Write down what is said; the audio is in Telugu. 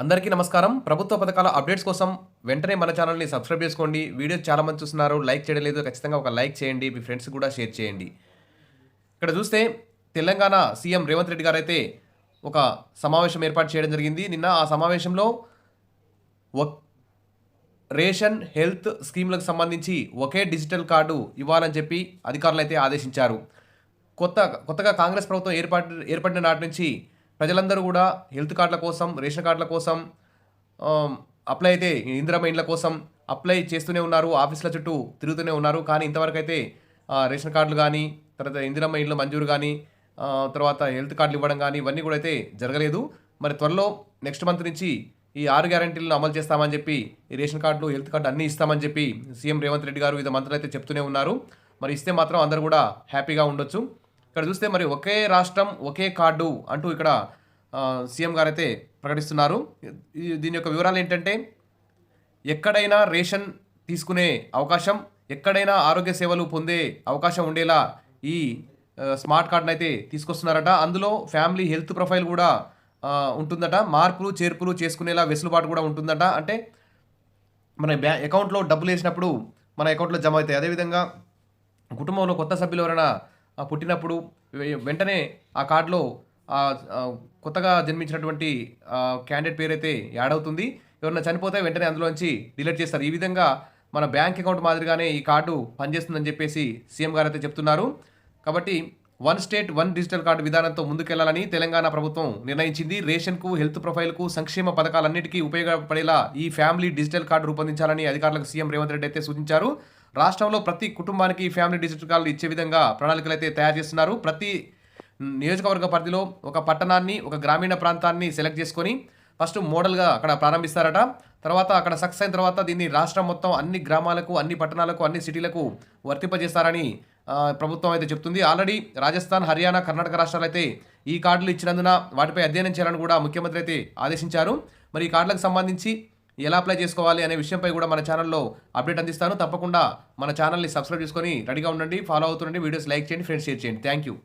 అందరికీ నమస్కారం. ప్రభుత్వ పథకాల అప్డేట్స్ కోసం వెంటనే మన ఛానల్‌ని సబ్స్క్రైబ్ చేసుకోండి. వీడియోస్ చాలా మంది చూస్తున్నారు. లైక్ చేయడం లేదు. ఖచ్చితంగా ఒక లైక్ చేయండి. మీ ఫ్రెండ్స్‌కి కూడా షేర్ చేయండి. ఇక్కడ చూస్తే తెలంగాణ సీఎం రేవంత్ రెడ్డి గారైతే ఒక సమావేశం ఏర్పాటు చేయడం జరిగింది. నిన్న ఆ సమావేశంలో ఒక్ రేషన్, హెల్త్ స్కీమ్‌లకు సంబంధించి ఒకే డిజిటల్ కార్డు ఇవ్వాలని చెప్పి అధికారులైతే ఆదేశించారు. కొత్తగా కాంగ్రెస్ ప్రభుత్వం ఏర్పడిన నాటి నుంచి ప్రజలందరూ కూడా హెల్త్ కార్డుల కోసం, రేషన్ కార్డుల కోసం అప్లై అయితే ఇందిరమ్మ ఇండ్ల కోసం అప్లై చేస్తూనే ఉన్నారు. ఆఫీసుల చుట్టూ తిరుగుతూనే ఉన్నారు. కానీ ఇంతవరకైతే రేషన్ కార్డులు కానీ, తర్వాత ఇందిరమ్మ ఇండ్లు మంజూరు కానీ, తర్వాత హెల్త్ కార్డులు ఇవ్వడం కానీ ఇవన్నీ కూడా అయితే జరగలేదు. మరి త్వరలో నెక్స్ట్ మంత్ నుంచి ఈ 6 గ్యారంటీలను అమలు చేస్తామని చెప్పి ఈ రేషన్ కార్డులు, హెల్త్ కార్డు అన్నీ ఇస్తామని చెప్పి సీఎం రేవంత్ రెడ్డి గారు వివిధ మంత్రులు అయితే చెప్తూనే ఉన్నారు. మరి ఇస్తే మాత్రం అందరూ కూడా హ్యాపీగా ఉండొచ్చు. ఇక్కడ చూస్తే మరి ఒకే రాష్ట్రం ఒకే కార్డు అంటూ ఇక్కడ సీఎం గారు అయితే ప్రకటిస్తున్నారు. దీని యొక్క వివరాలు ఏంటంటే, ఎక్కడైనా రేషన్ తీసుకునే అవకాశం, ఎక్కడైనా ఆరోగ్య సేవలు పొందే అవకాశం ఉండేలా ఈ స్మార్ట్ కార్డును అయితే తీసుకొస్తున్నారట. అందులో ఫ్యామిలీ హెల్త్ ప్రొఫైల్ కూడా ఉంటుందట. మార్పులు చేర్పులు చేసుకునేలా వెసులుబాటు కూడా ఉంటుందట. అంటే మన అకౌంట్లో డబ్బులు వేసినప్పుడు మన అకౌంట్లో జమ అవుతాయి. అదేవిధంగా కుటుంబంలో కొత్త సభ్యులు ఎవరైనా పుట్టినప్పుడు వెంటనే ఆ కార్డులో కొత్తగా జన్మించినటువంటి క్యాండిడేట్ పేరు అయితే యాడ్ అవుతుంది. ఎవరైనా చనిపోతే వెంటనే అందులోంచి డిలీట్ చేస్తారు. ఈ విధంగా మన బ్యాంక్ అకౌంట్ మాదిరిగానే ఈ కార్డు పనిచేస్తుందని చెప్పేసి సీఎం గారు అయితే చెప్తున్నారు. కాబట్టి one state one digital card విధానంతో ముందుకెళ్లాలని తెలంగాణ ప్రభుత్వం నిర్ణయించింది. రేషన్కు, హెల్త్ ప్రొఫైల్కు, సంక్షేమ పథకాలన్నిటికీ ఉపయోగపడేలా ఈ ఫ్యామిలీ డిజిటల్ కార్డు రూపొందించాలని అధికారులకు సీఎం రేవంత్ రెడ్డి అయితే సూచించారు. రాష్ట్రంలో ప్రతి కుటుంబానికి ఫ్యామిలీ డిజిటల్ కార్డు ఇచ్చే విధంగా ప్రణాళికలు అయితే తయారు చేస్తున్నారు. ప్రతి నియోజకవర్గ పరిధిలో ఒక పట్టణాన్ని, ఒక గ్రామీణ ప్రాంతాన్ని సెలెక్ట్ చేసుకొని ఫస్ట్ మోడల్గా అక్కడ ప్రారంభిస్తారట. తర్వాత అక్కడ సక్సెస్ అయిన తర్వాత దీన్ని రాష్ట్రం మొత్తం అన్ని గ్రామాలకు, అన్ని పట్టణాలకు, అన్ని సిటీలకు వర్తింపజేస్తారని ప్రభుత్వం అయితే చెప్తుంది. ఆల్రెడీ రాజస్థాన్, హర్యానా, కర్ణాటక రాష్ట్రాలు అయితే ఈ కార్డులు ఇచ్చినందున వాటిపై అధ్యయనం చేయాలని కూడా ముఖ్యమంత్రి అయితే ఆదేశించారు. మరి ఈ కార్డులకు సంబంధించి ఎలా అప్లై చేసుకోవాలి అనే విషయంపై కూడా మన ఛానల్లో అప్డేట్ అందిస్తాను. తప్పకుండా మన ఛానల్ని సబ్స్క్రైబ్ చేసుకొని రెడీగా ఉండండి, ఫాలో అవుతుండండి, వీడియోస్ లైక్ చేయండి, ఫ్రెండ్స్ షేర్ చేయండి. Thank you.